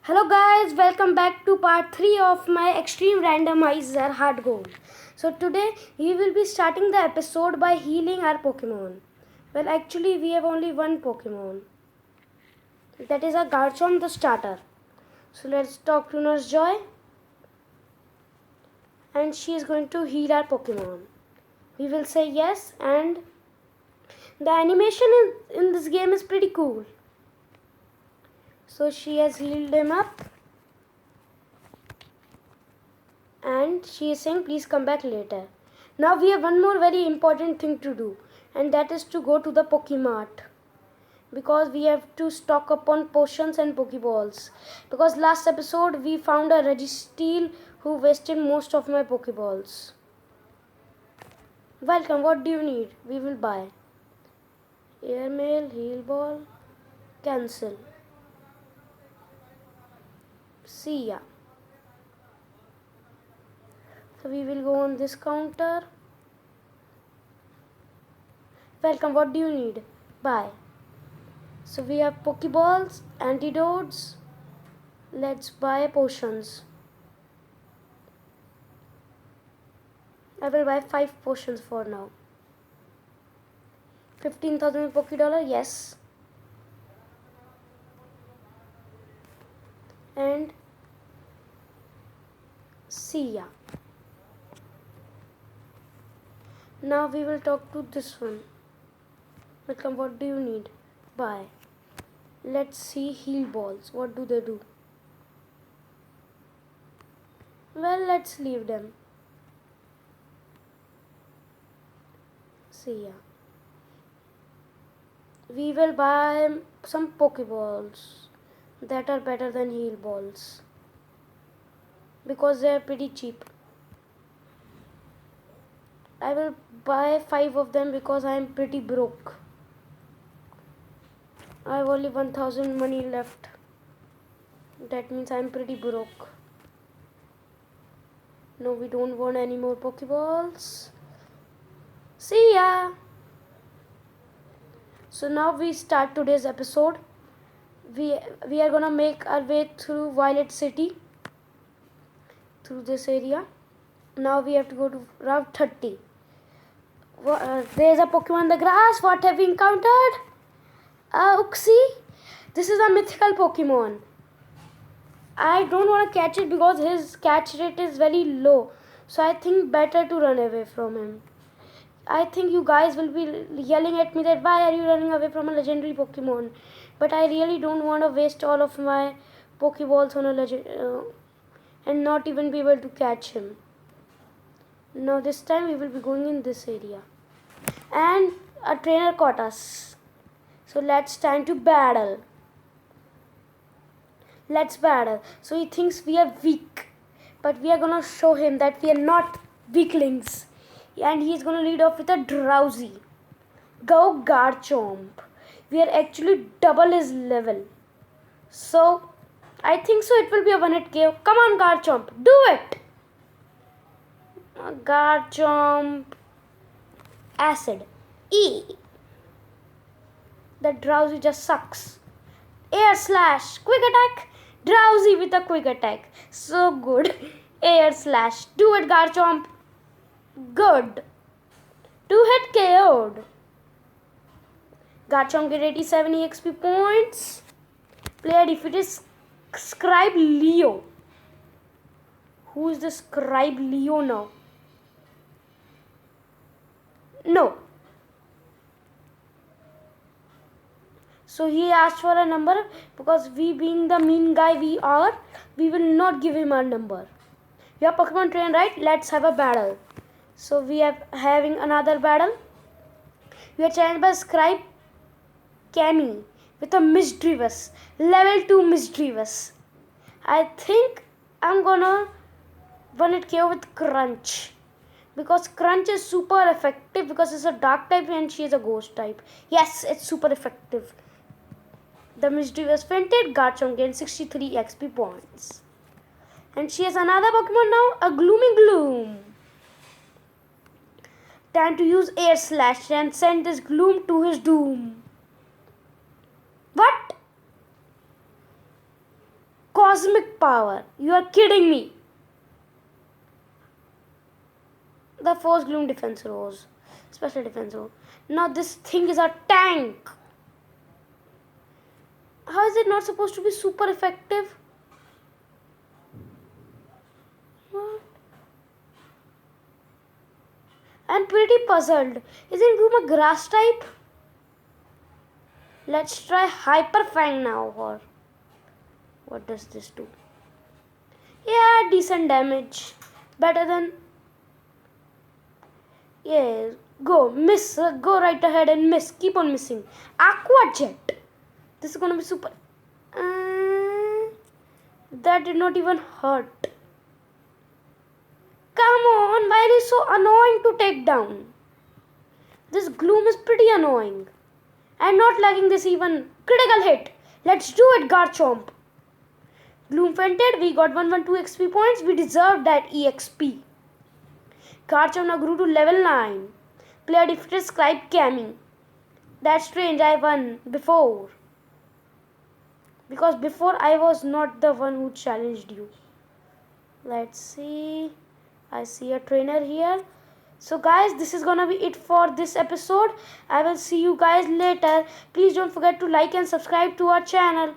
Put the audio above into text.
Hello guys, welcome back to part 3 of my Extreme Randomizer Hard Gold. So today we will be starting the episode by healing our Pokemon. Well, actually we have only one Pokemon. That is a Garchomp the starter. So let's talk to Nurse Joy. And she is going to heal our Pokemon. We will say yes, and the animation in this game is pretty cool. So she has healed him up. And she is saying please come back later. Now we have one more very important thing to do, and that is to go to the Pokemart, because we have to stock up on potions and Pokeballs, because last episode we found a Registeel who wasted most of my Pokeballs. Welcome, what do you need? We will buy. Airmail, heal ball, cancel. See ya. So we will go on this counter. Welcome, what do you need? Buy. So we have Pokeballs, antidotes. Let's buy potions. I will buy 5 potions for now. 15,000 Poké-Dollar, yes. And see ya. Now we will talk to this one. Welcome, what do you need? Buy. Let's see heal balls. What do they do? Well, let's leave them. See ya. We will buy some Pokeballs that are better than heal balls, because they are pretty cheap. I will buy 5 of them because I am pretty broke. I have only 1,000 money left. That means I am pretty broke. No, we don't want any more Pokeballs. See ya! So now we start today's episode. We are gonna make our way through Violet City, through this area. Now we have to go to Route 30. There's a Pokemon in the grass. What have we encountered? Uxie. This is a mythical Pokemon. I don't want to catch it because his catch rate is very low. So I think better to run away from him. I think you guys will be yelling at me that why are you running away from a legendary Pokemon? But I really don't want to waste all of my Pokeballs on a legend and not even be able to catch him. Now this time we will be going in this area. And a trainer caught us. So let's time to battle. Let's battle. So he thinks we are weak, but we are gonna show him that we are not weaklings. And he's gonna lead off with a Drowsy. Go Garchomp. We are actually double his level. So I think so it will be a one-hit KO. Come on Garchomp, do it! Garchomp. Acid. E. The Drowsy just sucks. Air Slash. Quick attack. Drowsy with a quick attack. So good. Air Slash. Do it Garchomp. Good. 2-hit KO'd. Garchomp get 87 EXP points. Player defeated Scribe Leo. Who is the Scribe Leo now? No. So he asked for a number, because we being the mean guy we are, we will not give him a number. You are Pokemon trained, right? Let's have a battle. So we are having another battle. We are challenged by Scribe Cammy with a Misdreavus. Level 2 Misdreavus. I think I'm gonna one-hit KO with Crunch, because Crunch is super effective because it's a dark type and she is a ghost type. Yes, it's super effective. The Misdreavus fainted. Garchomp gained 63 XP points. And she has another Pokemon now, a Gloomy Gloom. Time to use Air Slash and send this Gloom to his doom. What? Cosmic power. You are kidding me. The Force Gloom defense rose. Special defense rose. Now this thing is a tank. How is it not supposed to be super effective? What? I'm pretty puzzled. Isn't Gloom a grass type? Let's try Hyper Fang now. Or what does this do? Yeah, decent damage. Better than... Yeah, go. Miss. Go right ahead and miss. Keep on missing. Aqua Jet. This is gonna be super... that did not even hurt. Come on, why is it so annoying to take down? This Gloom is pretty annoying. I'm not liking this even. Critical hit. Let's do it, Garchomp. Gloom fainted. We got 112 XP points. We deserved that EXP. Garchomp now grew to level 9. Player defeated Scribe Cammy. That's strange. I won before. Because before I was not the one who challenged you. Let's see. I see a trainer here. So guys, this is gonna be it for this episode. I will see you guys later. Please don't forget to like and subscribe to our channel.